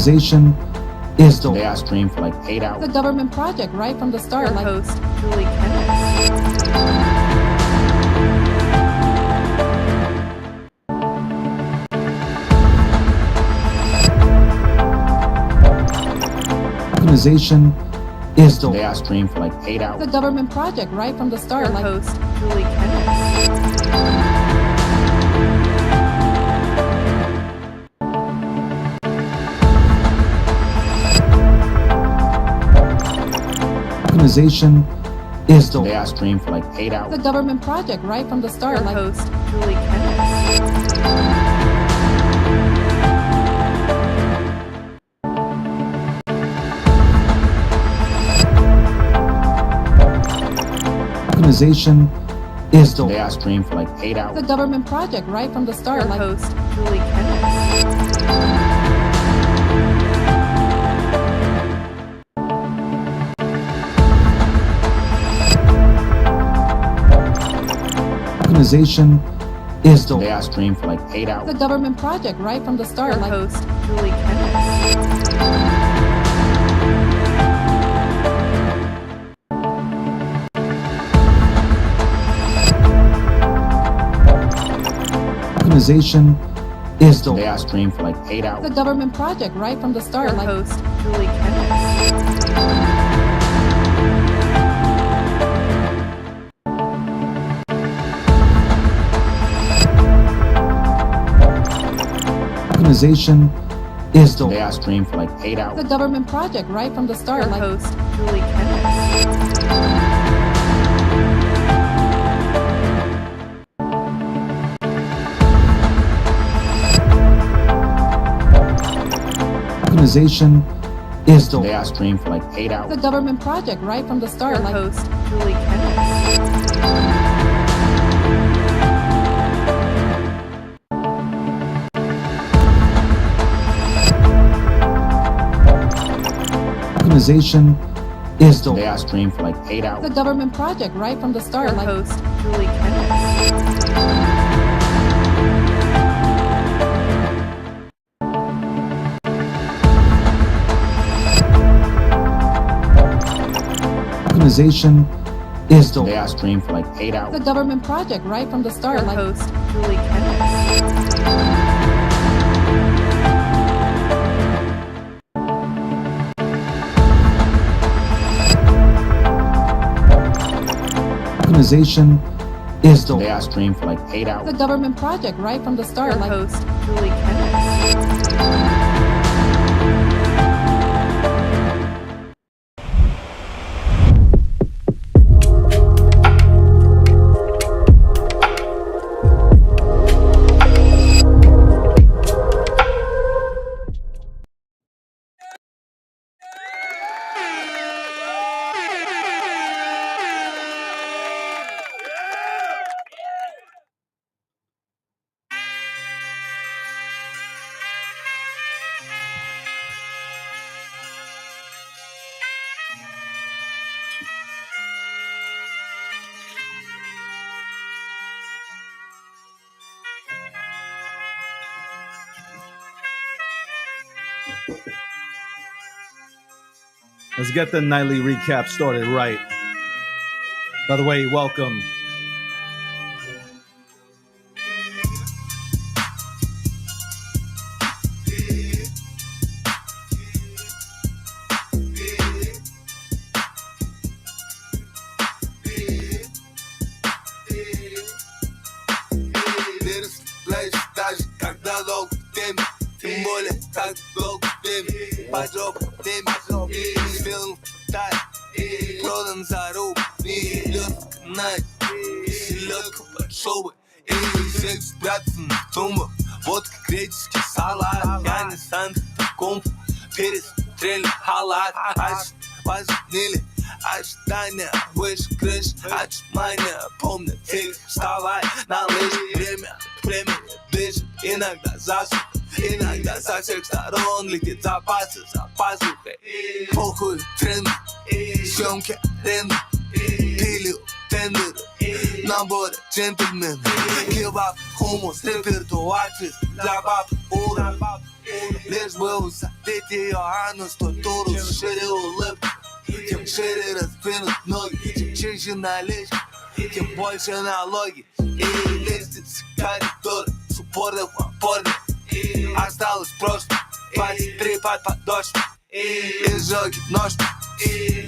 Organization is the I stream for like 8 hours. The government project right from the start. Your host, Julie Kenneth. Organization is the I stream for like 8 hours. The government project right from the start. Your host, Julie Kenneth. Organization is the I stream for like 8 hours. The government project right from the start. Your host, Julie Kenneth. Organization is the I stream for like 8 hours. The government project right from the start. Your host, Julie Kenneth. Organization is the I stream for like 8 hours. The government project right from the start. Your host, Julie Kenneth. Organization is the I stream for like 8 hours. The government project right from the start. Your host, Julie Kenneth. Organization is the I stream for like 8 hours. The government project right from the start. Your host, Julie Kenneth. Organization is the I stream for like 8 hours. The government project right from the start. Your host, Julie Kenneth. Organization is the I stream for like 8 hours. The government project right from the start. Your host, Julie Kenneth. Organization is the I stream for like 8 hours. The government project right from the start. Your host, Julie Kenneth. Organization is the I stream for like 8 hours. The government project right from the start. Your host, Julie Kenneth. Let's get the nightly recap started right. By the way, welcome. Водка, греческий салат. Я не стану комп, перестрелю халат. Возникли ожидания выше крыш, отжимания. Помню, тихо вставай на лыжи. Время ближе, иногда засух. Иногда со всех сторон летит запасы за пазухой. Похуй тренды, съемки аренды. Пилю тендеры, наборы джентльмены. Кебаб, хумус, репертуар чист для баб, ура. Лишь бы усадить ее анус, то туру шире улыбку. Тем шире раздвинут ноги, чем чище наличие, тем больше налоги. И лестницы коридоры с упорным опорным. Осталось прошлое, 23 под подошву. Изжоги ножки,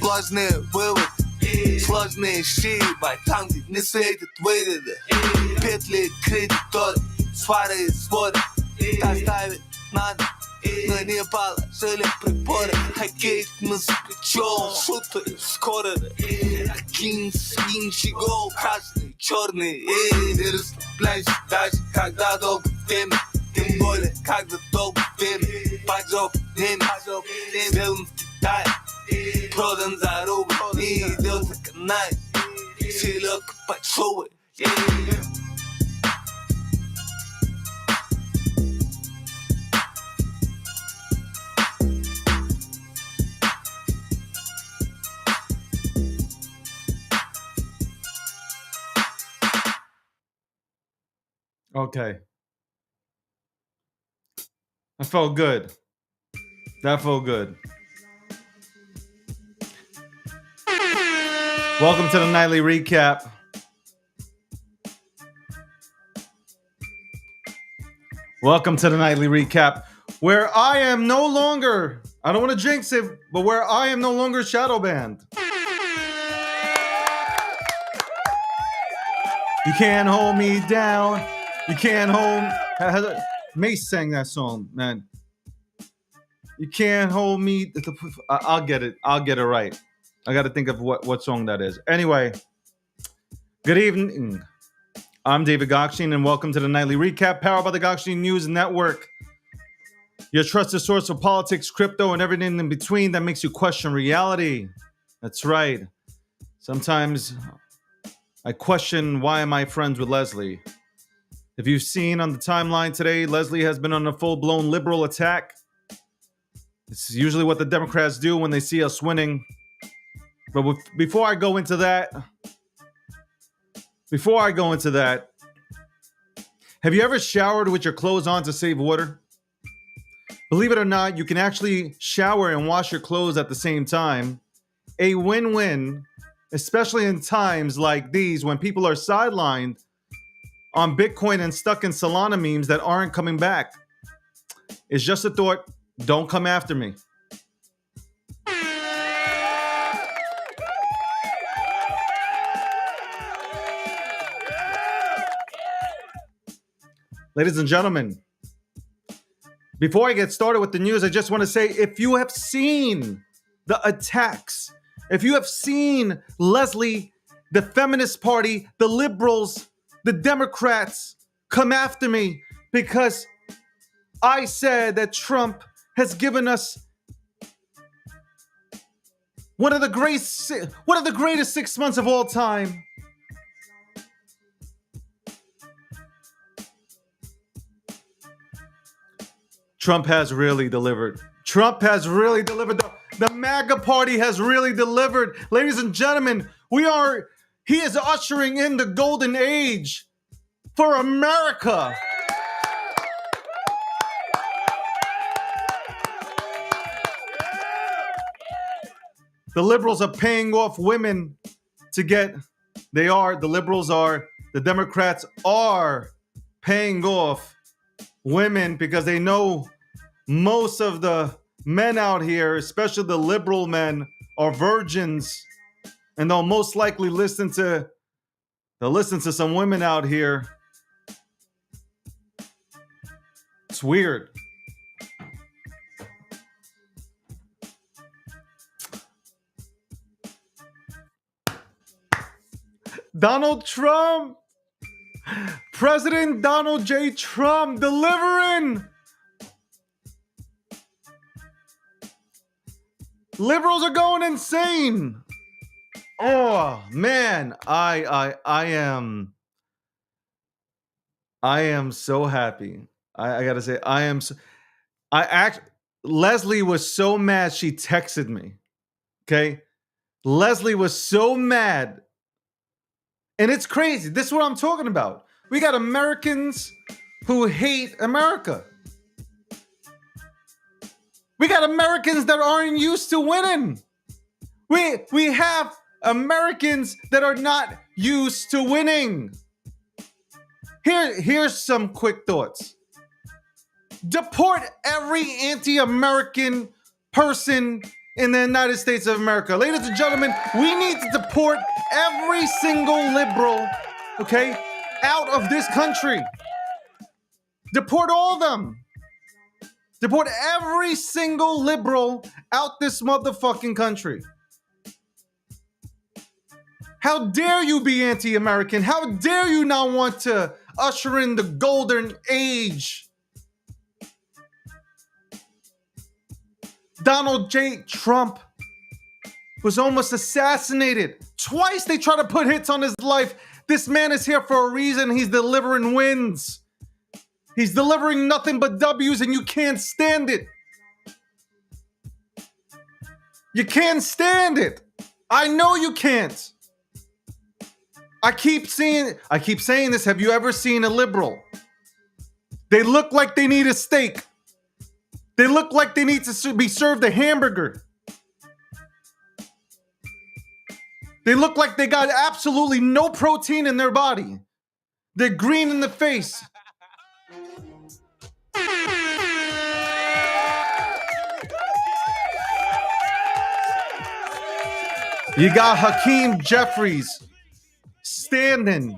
ложные выводы, сложные щиба, там, где не светит выгода. Петли кредиторы, свары и своды, доставить надо, но не положили приборы. Хоккей мы с плечом, шуты скоро. Один свинчий гол, красный, черный. И расслабляйся даже, когда долго время. Тем более, когда долго время. Поджог время, сделан в Китае. Продан за рубль, не идет на канале. Селедка под шубой. Okay. That felt good. That felt good. Welcome to the nightly recap. Welcome to the nightly recap, where I am no longer, I don't want to jinx it, but where I am no longer shadow banned. You can't hold me down. You can't hold. Mace sang that song, man. You can't hold me. I'll get it. I'll get it right. I got to think of what song that is. Anyway, good evening. I'm David Gokhshtein, and welcome to the nightly recap, powered by the Gokhshtein News Network. Your trusted source for politics, crypto, and everything in between that makes you question reality. That's right. Sometimes I question, why am I friends with Leslie? If you've seen on the timeline today, Leslie has been on a full-blown liberal attack. It's usually what the Democrats do when they see us winning. But before I go into that, have you ever showered with your clothes on to save water? Believe it or not, you can actually shower and wash your clothes at the same time. A win-win, especially in times like these when people are sidelined on Bitcoin and stuck in Solana memes that aren't coming back. It's just a thought. Don't come after me. Ladies and gentlemen, before I get started with the news, I just want to say, if you have seen the attacks, if you have seen Leslie, the Feminist Party, the liberals, the Democrats come after me because I said that Trump has given us one of the greatest 6 months of all time. Trump has really delivered. Trump has really delivered. The MAGA party has really delivered. Ladies and gentlemen, he is ushering in the golden age for America. The liberals are paying off women to get, the Democrats are paying off women because they know most of the men out here, especially the liberal men, are virgins, and they'll most likely listen to some women out here. It's weird. Donald Trump, President Donald J. Trump delivering. Liberals are going insane. Oh man, I am so happy. I gotta say, Leslie was so mad she texted me. Okay, Leslie was so mad. And it's crazy. This is what I'm talking about. We got Americans who hate America. We got Americans that aren't used to winning. We have Americans that are not used to winning. Here's some quick thoughts. Deport every anti-American person in the United States of America. Ladies and gentlemen, we need to deport every single liberal, okay, out of this country. Deport all of them. Deport every single liberal out this motherfucking country. How dare you be anti-American? How dare you not want to usher in the golden age? Donald J. Trump was almost assassinated. Twice they tried to put hits on his life. This man is here for a reason. He's delivering wins. He's delivering nothing but W's, and you can't stand it. You can't stand it. I know you can't. I keep saying this. Have you ever seen a liberal? They look like they need a steak. They look like they need to be served a hamburger. They look like they got absolutely no protein in their body. They're green in the face. You got Hakeem Jeffries standing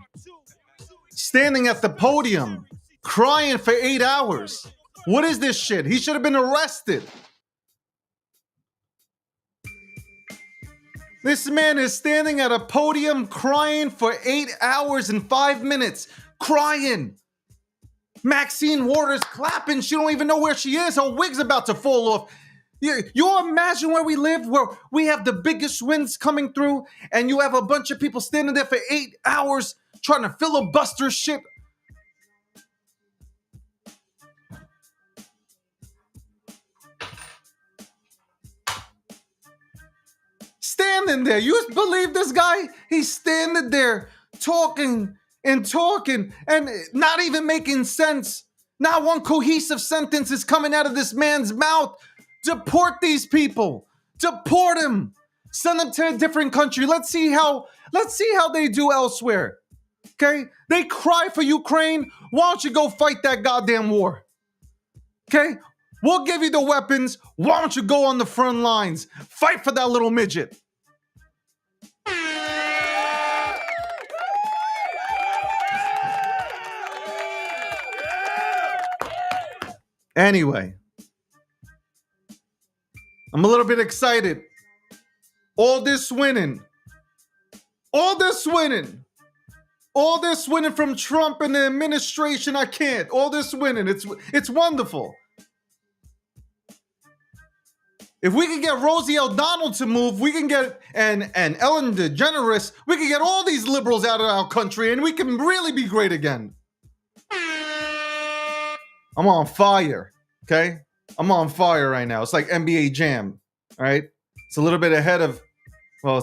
at the podium, crying for 8 hours. What is this shit? He should have been arrested. This man is standing at a podium crying for 8 hours and 5 minutes. Crying. Maxine Waters clapping. She don't even know where she is. Her wig's about to fall off. You imagine where we live, where we have the biggest winds coming through, and you have a bunch of people standing there for 8 hours trying to filibuster shit. Standing there. You believe this guy? He's standing there talking and not even making sense. Not one cohesive sentence is coming out of this man's mouth. Deport these people. Deport them. Send them to a different country. Let's see how they do elsewhere. Okay? They cry for Ukraine. Why don't you go fight that goddamn war? Okay? We'll give you the weapons. Why don't you go on the front lines? Fight for that little midget. Anyway, I'm a little bit excited. All this winning from Trump and the administration, I can't. All this winning, it's wonderful. If we can get Rosie O'Donnell to move, we can get and Ellen DeGeneres, we can get all these liberals out of our country, and we can really be great again. I'm on fire, okay? I'm on fire right now. It's like NBA Jam, all right? It's a little bit ahead of your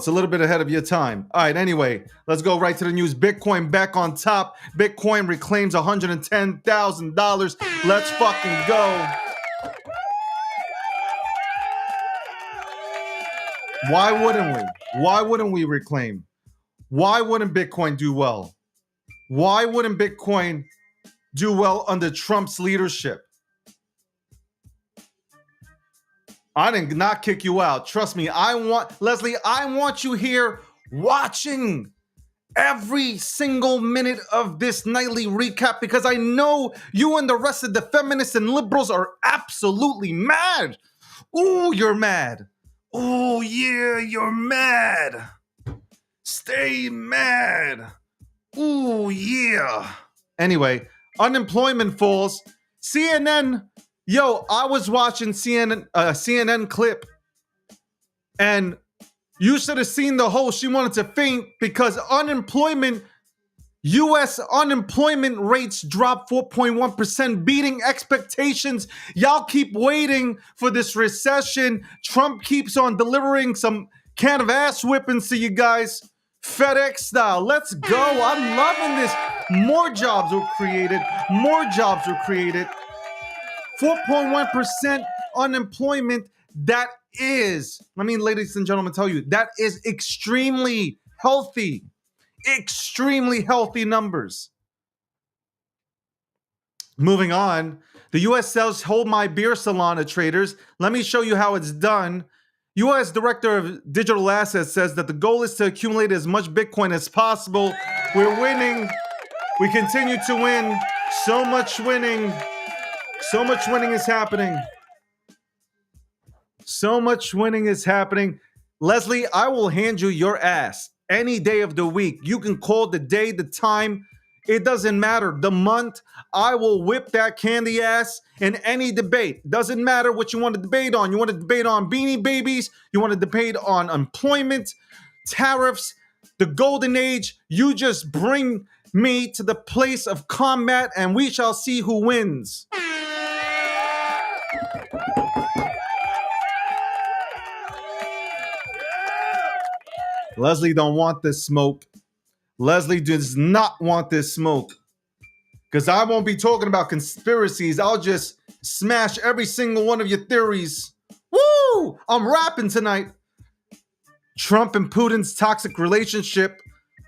time. All right, anyway, let's go right to the news. Bitcoin back on top. Bitcoin reclaims $110,000. Let's fucking go. Why wouldn't we? Why wouldn't we reclaim? Why wouldn't Bitcoin do well? Why wouldn't Bitcoin do well under Trump's leadership? I did not kick you out. Trust me. I want you here watching every single minute of this nightly recap, because I know you and the rest of the feminists and liberals are absolutely mad. Ooh, you're mad. Oh, yeah, you're mad. Stay mad. Ooh, yeah. Anyway, unemployment falls. CNN, I was watching CNN clip, and you should have seen the whole. She wanted to faint because U.S. unemployment rates dropped 4.1%, beating expectations. Y'all keep waiting for this recession. Trump keeps on delivering some kind of ass whippings to you guys, FedEx style. Let's go. I'm loving this. More jobs were created. 4.1% unemployment that is, ladies and gentlemen, tell you, that is extremely healthy numbers. Moving on, the U.S. sells Hold My Beer salon to traders. Let me show you how it's done. U.S. Director of Digital Assets says that the goal is to accumulate as much Bitcoin as possible. We're winning. We continue to win. So much winning. So much winning is happening. So much winning is happening. Leslie, I will hand you your ass any day of the week. You can call the day, the time. It doesn't matter. The month, I will whip that candy ass in any debate. Doesn't matter what you want to debate on. You want to debate on Beanie Babies. You want to debate on employment, tariffs, the golden age. You just bring me to the place of combat and we shall see who wins. Leslie don't want this smoke. Leslie does not want this smoke. Because I won't be talking about conspiracies. I'll just smash every single one of your theories. Woo! I'm rapping tonight. Trump and Putin's toxic relationship.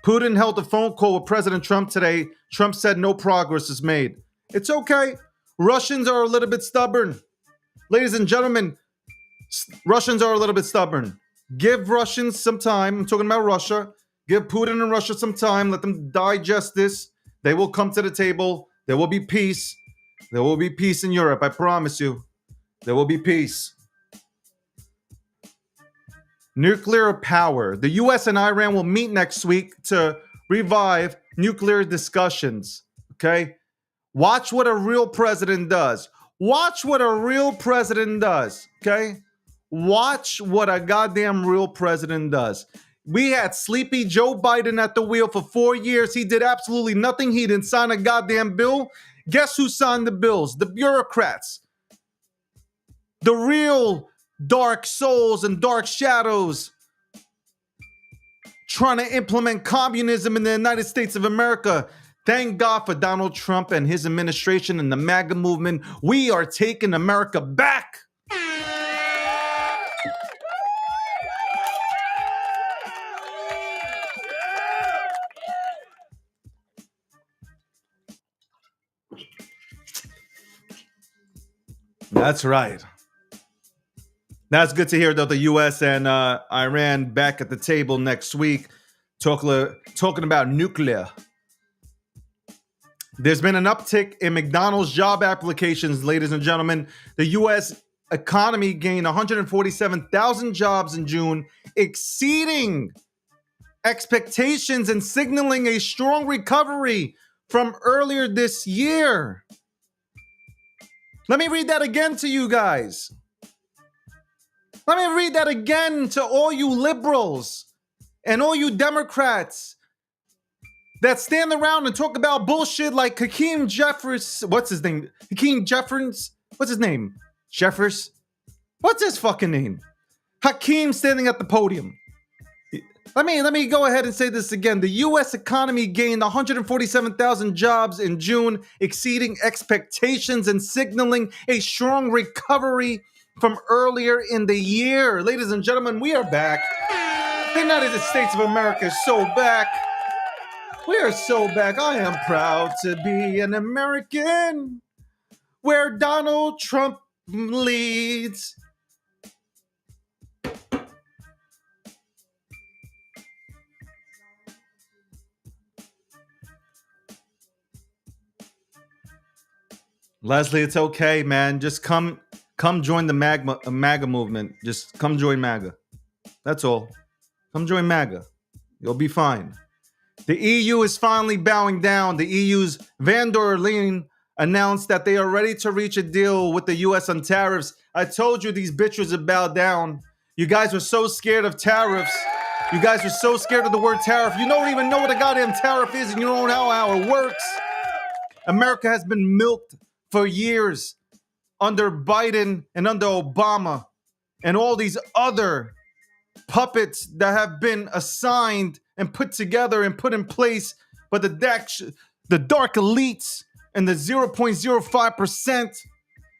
Putin held a phone call with President Trump today. Trump said no progress is made. It's okay. Russians are a little bit stubborn. Ladies and gentlemen, Russians are a little bit stubborn. Give Russians some time. I'm talking about Russia. Give Putin and Russia some time. Let them digest this. They will come to the table. There will be peace. There will be peace in Europe. I promise you. There will be peace. Nuclear power. The U.S. and Iran will meet next week to revive nuclear discussions. Okay? Watch what a real president does. Watch what a real president does. Okay? Watch what a goddamn real president does. We had sleepy Joe Biden at the wheel for 4 years. He did absolutely nothing. He didn't sign a goddamn bill. Guess who signed the bills? The bureaucrats. The real dark souls and dark shadows trying to implement communism in the United States of America. Thank God for Donald Trump and his administration and the MAGA movement. We are taking America back. That's right. That's good to hear, though, the U.S. and Iran back at the table next week, talking about nuclear. There's been an uptick in McDonald's job applications, ladies and gentlemen. The U.S. economy gained 147,000 jobs in June, exceeding expectations and signaling a strong recovery from earlier this year. Let me read that again to you guys. Let me read that again to all you liberals and all you Democrats that stand around and talk about bullshit like Hakeem Jeffers. What's his name? Hakeem Jeffers? What's his name? Jeffers? What's his fucking name? Hakeem standing at the podium. Let me go ahead and say this again. The U.S. economy gained 147,000 jobs in June, exceeding expectations and signaling a strong recovery from earlier in the year. Ladies and gentlemen, we are back. The United States of America is so back. We are so back. I am proud to be an American where Donald Trump leads. Leslie, it's okay, man. Just come join the MAGA movement. Just come join MAGA. That's all. Come join MAGA. You'll be fine. The EU is finally bowing down. The EU's Van der Leyen announced that they are ready to reach a deal with the U.S. on tariffs. I told you these bitches would bow down. You guys were so scared of tariffs. You guys were so scared of the word tariff. You don't even know what a goddamn tariff is and you don't know how it works. America has been milked for years under Biden and under Obama and all these other puppets that have been assigned and put together and put in place by the dark elites and the 0.05%.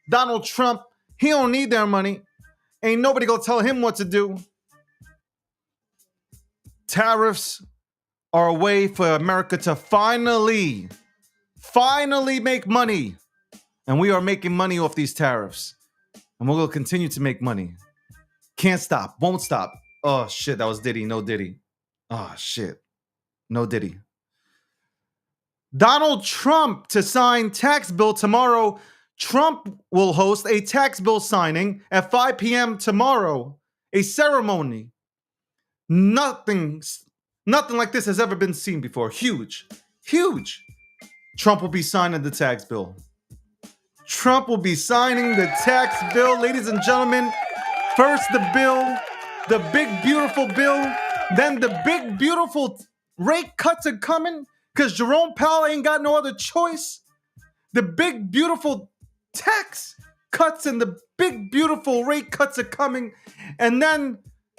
Donald Trump, He don't need their money. Ain't nobody gonna tell him what to do. Tariffs are a way for America to finally make money. And we are making money off these tariffs. And we're gonna continue to make money. Can't stop, won't stop. Oh shit, that was Diddy, no Diddy. Oh shit, no Diddy. Donald Trump to sign tax bill tomorrow. Trump will host a tax bill signing at 5 p.m. tomorrow. A ceremony. Nothing like this has ever been seen before. Huge. Trump will be signing the tax bill. Trump will be signing the tax bill. Ladies and gentlemen, first the bill, the big beautiful bill, then the big beautiful rate cuts are coming because Jerome Powell ain't got no other choice. The big beautiful tax cuts and the big beautiful rate cuts are coming. And then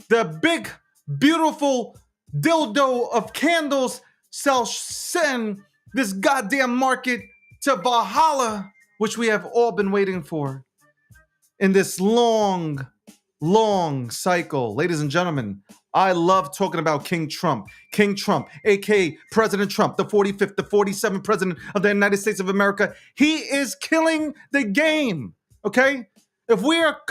the big beautiful dildo of candles shall send this goddamn market to Valhalla, which we have all been waiting for in this long cycle. Ladies and gentlemen, I love talking about King Trump, aka President Trump, the 45th, the 47th president of the United States of America. He is killing the game, okay? If we are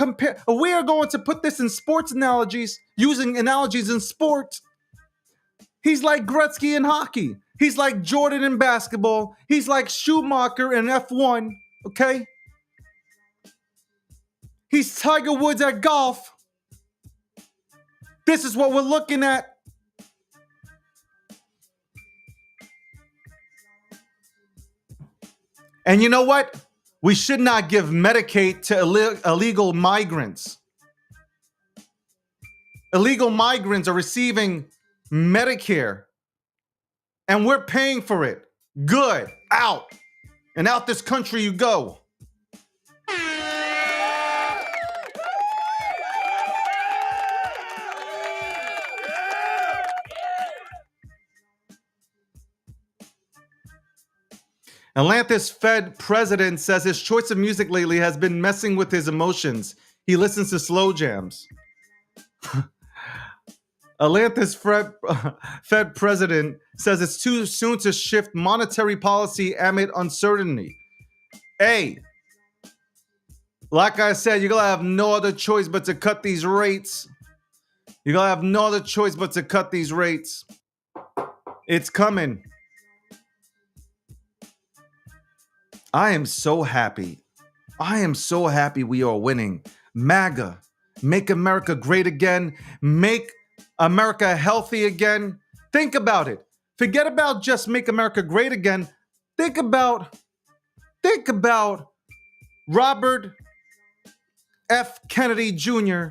going to put this in sports analogies, using analogies in sports, he's like Gretzky in hockey. He's like Jordan in basketball. He's like Schumacher in F1, okay? He's Tiger Woods at golf. This is what we're looking at. And you know what? We should not give Medicaid to illegal migrants. Illegal migrants are receiving Medicare, and we're paying for it. Good. Out. And out this country you go. Atlantis Fed president says his choice of music lately has been messing with his emotions. He listens to slow jams. Atlantis Fed president says it's too soon to shift monetary policy amid uncertainty. Hey, like I said, you're going to have no other choice but to cut these rates. You're going to have no other choice but to cut these rates. It's coming. I am so happy. I am so happy we are winning. MAGA, make America great again. Make America healthy again. Think about it. Forget about just make America great again. Think about Robert F. Kennedy Jr.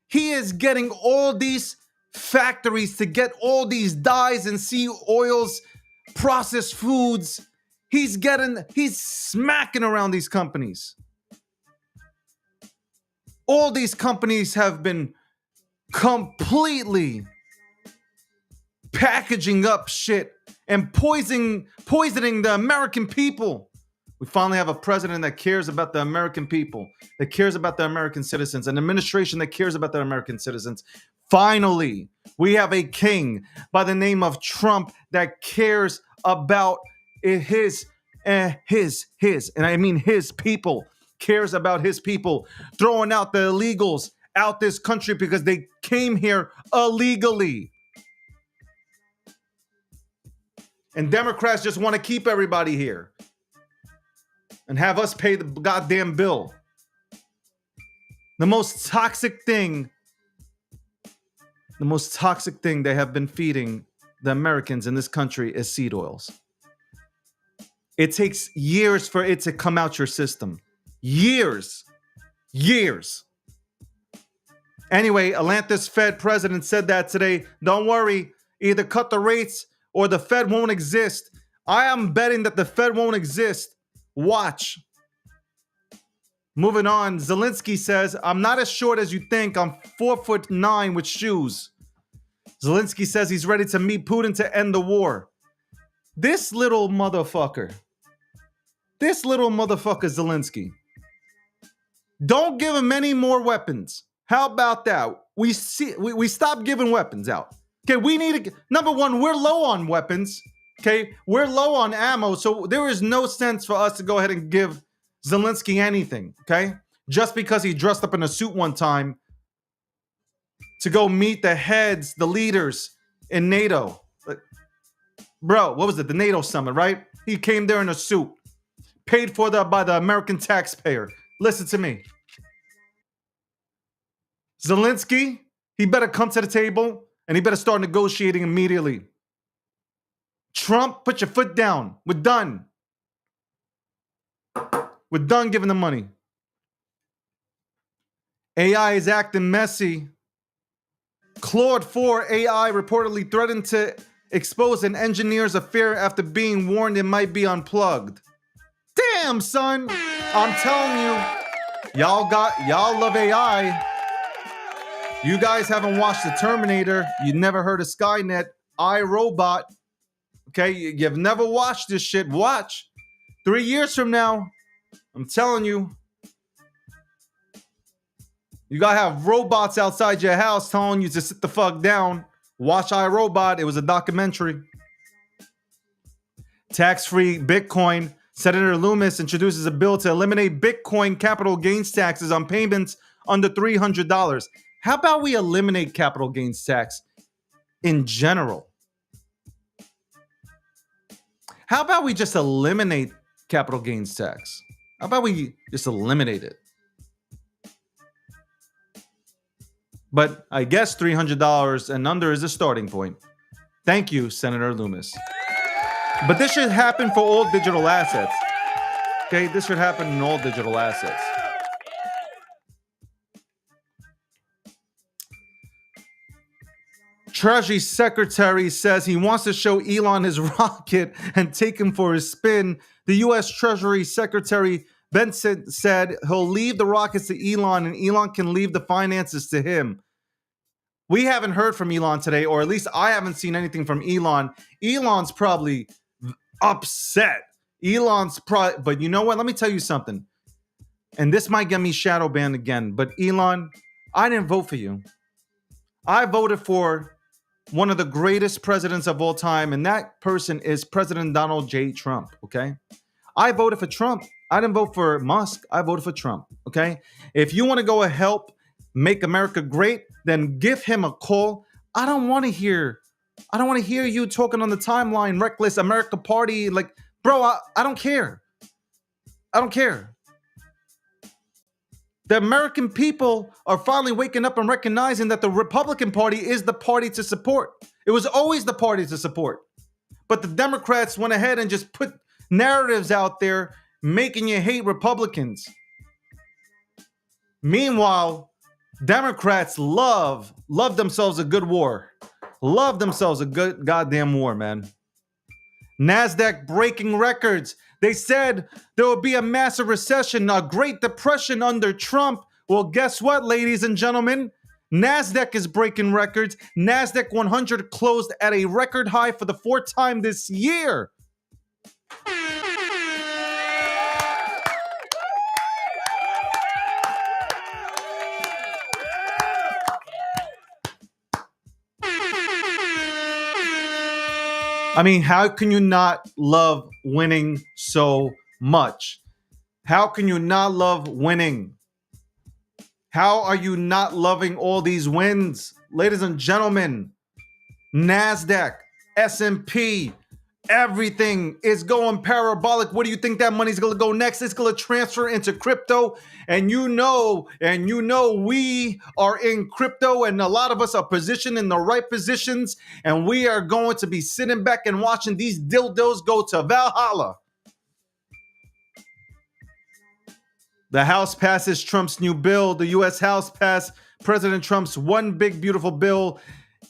He is getting all these factories to get all these dyes and sea oils, processed foods. He's smacking around these companies. All these companies have been completely packaging up shit and poisoning the American people. We finally have a president that cares about the American people, that cares about the American citizens, an administration that cares about the American citizens. Finally, we have a king by the name of Trump that cares about his, and I mean his people, cares about his people, throwing out the illegals out this country because they came here illegally. And Democrats just want to keep everybody here and have us pay the goddamn bill. The most toxic thing they have been feeding the Americans in this country is seed oils. It takes years for it to come out your system. Years. Anyway, Atlantis Fed president said that today. Don't worry, either cut the rates or the Fed won't exist. I am betting that the Fed won't exist. Watch. Moving on, Zelensky says, I'm not as short as you think. I'm 4'9" with shoes. Zelensky says he's ready to meet Putin to end the war. This little motherfucker Zelensky. Don't give them any more weapons. How about that? We stop giving weapons out. Okay, we need to, number one, we're low on weapons. Okay, we're low on ammo, so there is no sense for us to go ahead and give Zelensky anything. Okay, just because he dressed up in a suit one time to go meet the heads, the leaders in NATO. Bro, what was it? The NATO summit, right? He came there in a suit, paid for by the American taxpayer. Listen to me. Zelensky, he better come to the table and he better start negotiating immediately. Trump, put your foot down. We're done. We're done giving them money. AI is acting messy. Claude 4 AI reportedly threatened to expose an engineer's affair after being warned it might be unplugged. Damn, son. I'm telling you, y'all love AI. You guys haven't watched The Terminator. You never heard of Skynet, iRobot. Okay, you've never watched this shit. Watch. 3 years from now, I'm telling you, you gotta have robots outside your house telling you to sit the fuck down. Watch iRobot. It was a documentary. Tax-free Bitcoin. Senator Loomis introduces a bill to eliminate Bitcoin capital gains taxes on payments under $300. How about we eliminate capital gains tax in general? How about we just eliminate capital gains tax? How about we just eliminate it? But I guess $300 and under is a starting point. Thank you, Senator Loomis. But this should happen for all digital assets. Okay, this should happen in all digital assets. Treasury Secretary says he wants to show Elon his rocket and take him for his spin. The U.S. Treasury Secretary Benson said he'll leave the rockets to Elon and Elon can leave the finances to him. We haven't heard from Elon today, or at least I haven't seen anything from Elon. Elon's probably upset. But you know what? Let me tell you something. And this might get me shadow banned again. But Elon, I didn't vote for you. I voted for one of the greatest presidents of all time, and that person is President Donald J. Trump, okay? I voted for Trump. I didn't vote for Musk. I voted for Trump, okay? If you want to go and help make America great, then give him a call. I don't want to hear you talking on the timeline, reckless America party. Like, bro, I don't care. I don't care. The American people are finally waking up and recognizing that the Republican Party is the party to support. It was always the party to support. But the Democrats went ahead and just put narratives out there making you hate Republicans. Meanwhile, Democrats love themselves a good war. Love themselves a good goddamn war, man. NASDAQ breaking records. They said there will be a massive recession, a Great Depression under Trump. Well, guess what, ladies and gentlemen? NASDAQ is breaking records. NASDAQ 100 closed at a record high for the fourth time this year. I mean, how can you not love winning so much? How can you not love winning? How are you not loving all these wins? Ladies and gentlemen, NASDAQ, S&P, everything is going parabolic. What do you think that money's going to go next? It's going to transfer into crypto. And you know, we are in crypto and a lot of us are positioned in the right positions. And we are going to be sitting back and watching these dildos go to Valhalla. The House passes Trump's new bill. The U.S. House passed President Trump's one big, beautiful bill.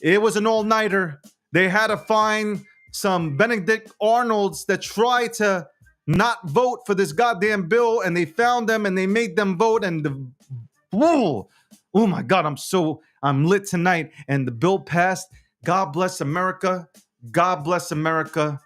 It was an all-nighter. They had to find some Benedict Arnolds that tried to not vote for this goddamn bill, and they found them and they made them vote. And oh my God, I'm lit tonight. And the bill passed. God bless America. God bless America.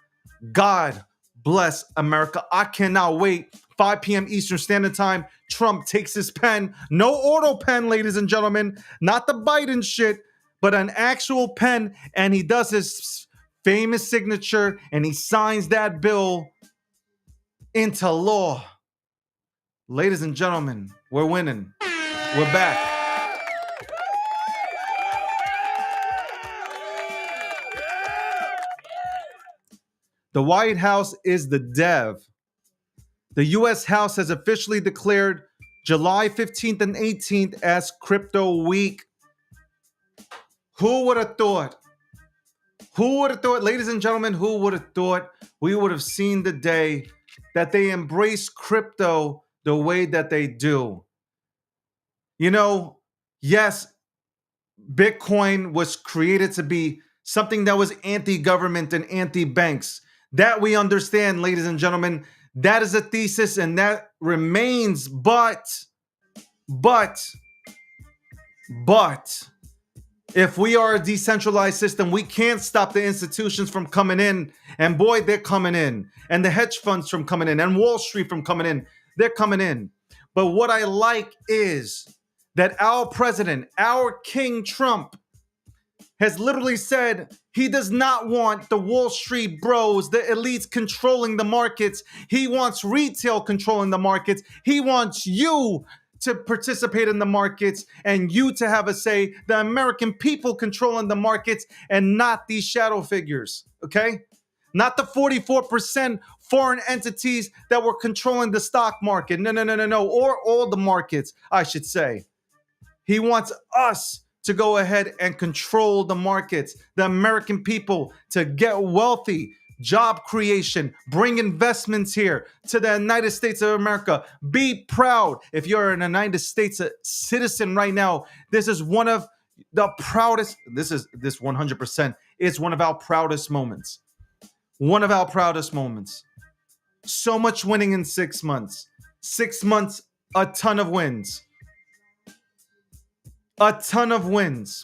God bless America. I cannot wait. 5 p.m. Eastern Standard Time, Trump takes his pen, no auto pen, ladies and gentlemen, not the Biden shit, but an actual pen, and he does his famous signature, and he signs that bill into law. Ladies and gentlemen, we're winning. We're back. The White House is the dev. The U.S. House has officially declared July 15th and 18th as Crypto Week. Who would have thought? Who would have thought, ladies and gentlemen, who would have thought we would have seen the day that they embrace crypto the way that they do? You know, yes, Bitcoin was created to be something that was anti-government and anti-banks. That we understand, ladies and gentlemen. That is a thesis and that remains, but if we are a decentralized system, we can't stop the institutions from coming in. And boy, they're coming in. And the hedge funds from coming in. And Wall Street from coming in. They're coming in. But what I like is that our president, our King Trump, has literally said he does not want the Wall Street bros, the elites controlling the markets. He wants retail controlling the markets. He wants you to participate in the markets and you to have a say, the American people controlling the markets and not these shadow figures, okay? Not the 44% foreign entities that were controlling the stock market. No, or all the markets, I should say. He wants us to go ahead and control the markets, the American people to get wealthy, job creation, bring investments here to the United States of America. Be proud. If you're an United States citizen right now, this is one of the proudest, this 100% is one of our proudest moments. One of our proudest moments. So much winning in 6 months. 6 months, a ton of wins. A ton of wins.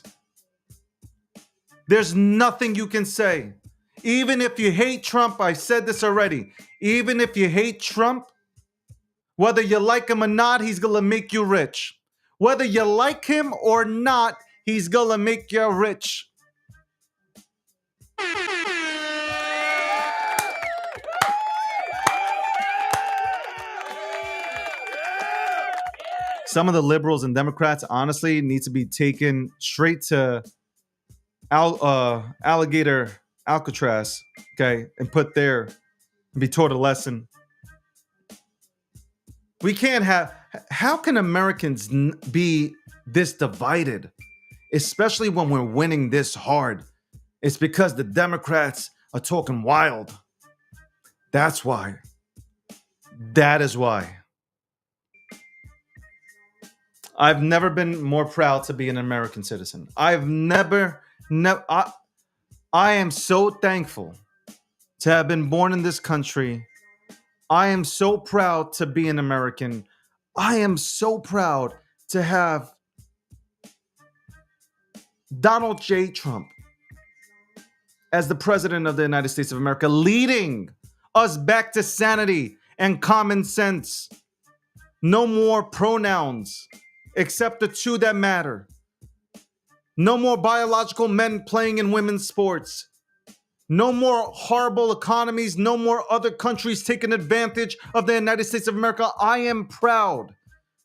There's nothing you can say. Even if you hate Trump, I said this already. Even if you hate Trump, whether you like him or not, he's going to make you rich. Whether you like him or not, he's going to make you rich. Some of the liberals and Democrats, honestly, need to be taken straight to alligator Alcatraz, okay, and put there and be taught a lesson. We can't have. How can Americans be this divided, especially when we're winning this hard? It's because the Democrats are talking wild. That's why. That is why. I've never been more proud to be an American citizen. I am so thankful to have been born in this country. I am so proud to be an American. I am so proud to have Donald J. Trump as the president of the United States of America, leading us back to sanity and common sense. No more pronouns except the two that matter. No more biological men playing in women's sports. No more horrible economies. No more other countries taking advantage of the United States of America. I am proud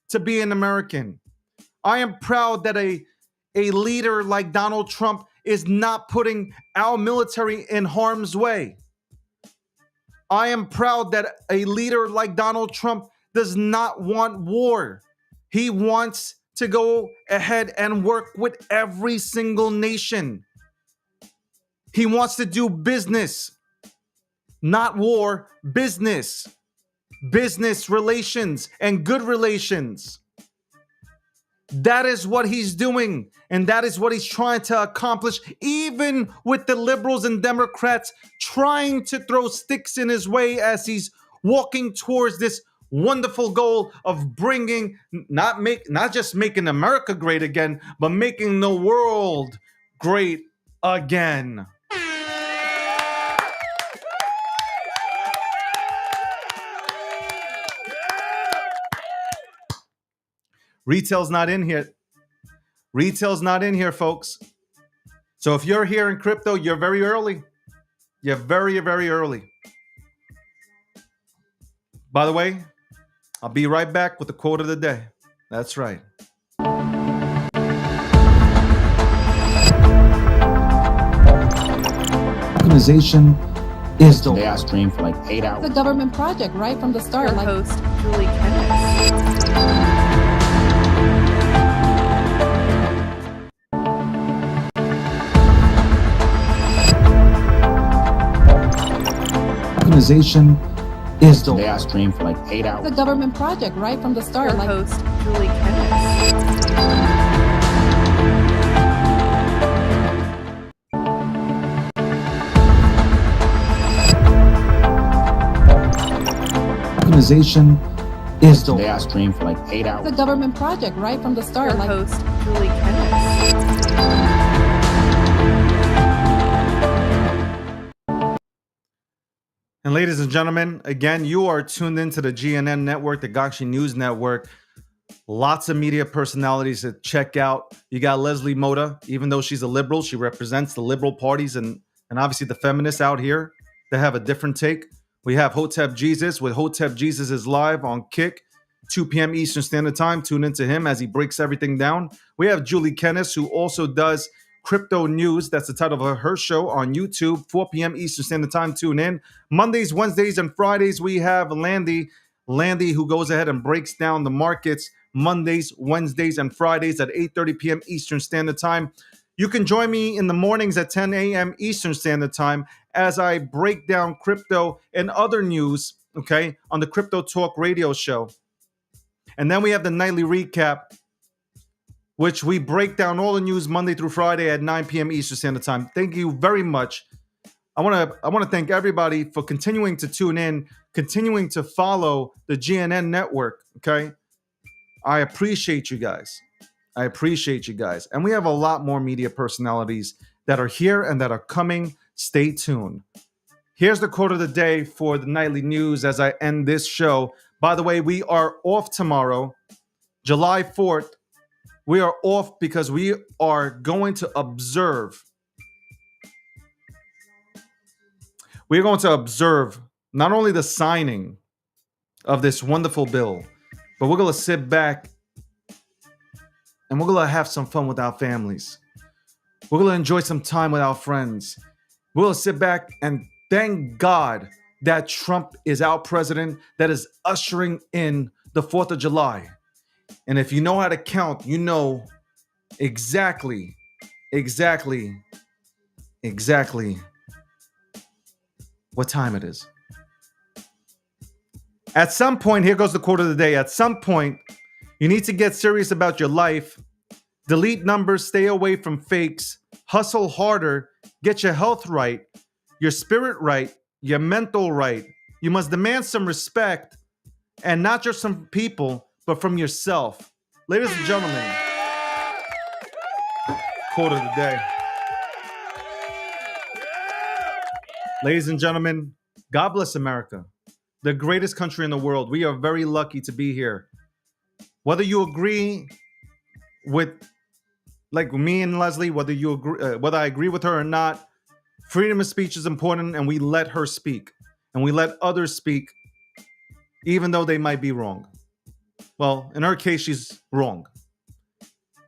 to be an American. I am proud that a leader like Donald Trump is not putting our military in harm's way. I am proud that a leader like Donald Trump does not want war. He wants to go ahead and work with every single nation. He wants to do business, not war, business. Business relations and good relations. That is what he's doing, and that is what he's trying to accomplish, even with the liberals and Democrats trying to throw sticks in his way as he's walking towards this wonderful goal of bringing, not just making America great again, but making the world great again. Retail's not in here. Retail's not in here, folks. So if you're here in crypto, you're very early. You're very, very early. By the way, I'll be right back with the quote of the day. That's right. Organization is the day I stream for like 8 hours. The government project right from the start. Your Like host, Julie Kennis. Organization is the day I stream for like 8 hours. the government project right from the start. Your Like host, Julie Kennis. Organization is the day I stream for like 8 hours. the government project right from the start. Your Like host, Julie Kennis. And ladies and gentlemen, again, you are tuned into the GNN network, the Gokhshtein News Network. Lots of media personalities to check out. You got Leslie Moda, even though she's a liberal, she represents the liberal parties and obviously the feminists out here that have a different take. We have Hotep Jesus with Hotep Jesus is live on Kick, 2 p.m. Eastern Standard Time. Tune into him as he breaks everything down. We have Julie Kennis, who also does Crypto News. That's the title of her show on YouTube, 4 p.m. Eastern Standard Time. Tune in. Mondays, Wednesdays, and Fridays, we have Landy, who goes ahead and breaks down the markets Mondays, Wednesdays, and Fridays at 8:30 p.m. Eastern Standard Time. You can join me in the mornings at 10 a.m. Eastern Standard Time as I break down crypto and other news, okay, on the Crypto Talk radio show. And then we have the nightly recap, which we break down all the news Monday through Friday at 9 p.m. Eastern Standard Time. Thank you very much. I want to thank everybody for continuing to tune in, continuing to follow the GNN network, okay? I appreciate you guys. I appreciate you guys. And we have a lot more media personalities that are here and that are coming. Stay tuned. Here's the quote of the day for the nightly news as I end this show. By the way, we are off tomorrow, July 4th. We are off because we are going to observe. We're going to observe not only the signing of this wonderful bill, but we're going to sit back and we're going to have some fun with our families. We're going to enjoy some time with our friends. We're going to sit back and thank God that Trump is our president that is ushering in the 4th of July. And if you know how to count, you know exactly what time it is. At some point, here goes the quote of the day. At some point, you need to get serious about your life. Delete numbers, stay away from fakes, hustle harder, get your health right, your spirit right, your mental right. You must demand some respect, and not just from people, but from yourself. Ladies and gentlemen, quote of the day. Ladies and gentlemen, God bless America, the greatest country in the world. We are very lucky to be here. Whether you agree with, like me and Leslie, whether I agree with her or not, freedom of speech is important, and we let her speak, and we let others speak, even though they might be wrong. Well, in her case, she's wrong.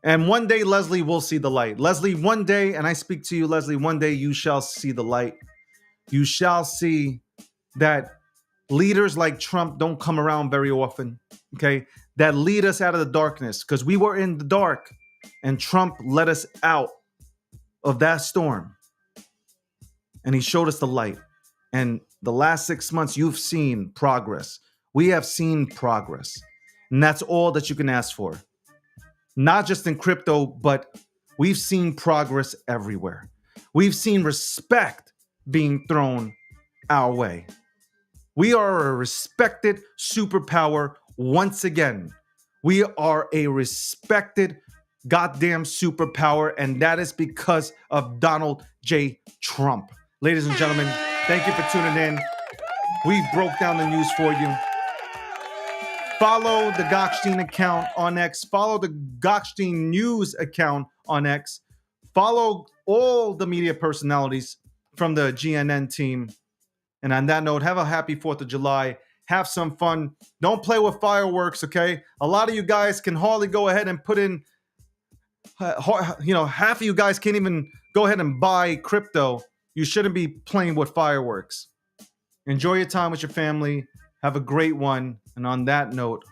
And one day, Leslie will see the light. Leslie, one day, and I speak to you, Leslie, one day you shall see the light. You shall see that leaders like Trump don't come around very often, okay? That lead us out of the darkness, because we were in the dark and Trump led us out of that storm. And he showed us the light. And the last 6 months, you've seen progress. We have seen progress. And that's all that you can ask for. Not just in crypto, but we've seen progress everywhere. We've seen respect being thrown our way. We are a respected superpower once again. We are a respected goddamn superpower, and that is because of Donald J. Trump. Ladies and gentlemen, thank you for tuning in. We broke down the news for you. Follow the Gokhshtein account on X. Follow the Gokhshtein News account on X. Follow all the media personalities from the GNN team. And on that note, have a happy 4th of July. Have some fun. Don't play with fireworks, okay? A lot of you guys can hardly go ahead and put in, half of you guys can't even go ahead and buy crypto. You shouldn't be playing with fireworks. Enjoy your time with your family. Have a great one. And on that note,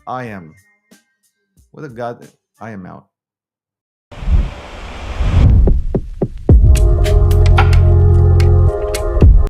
I am, with a God, I am out.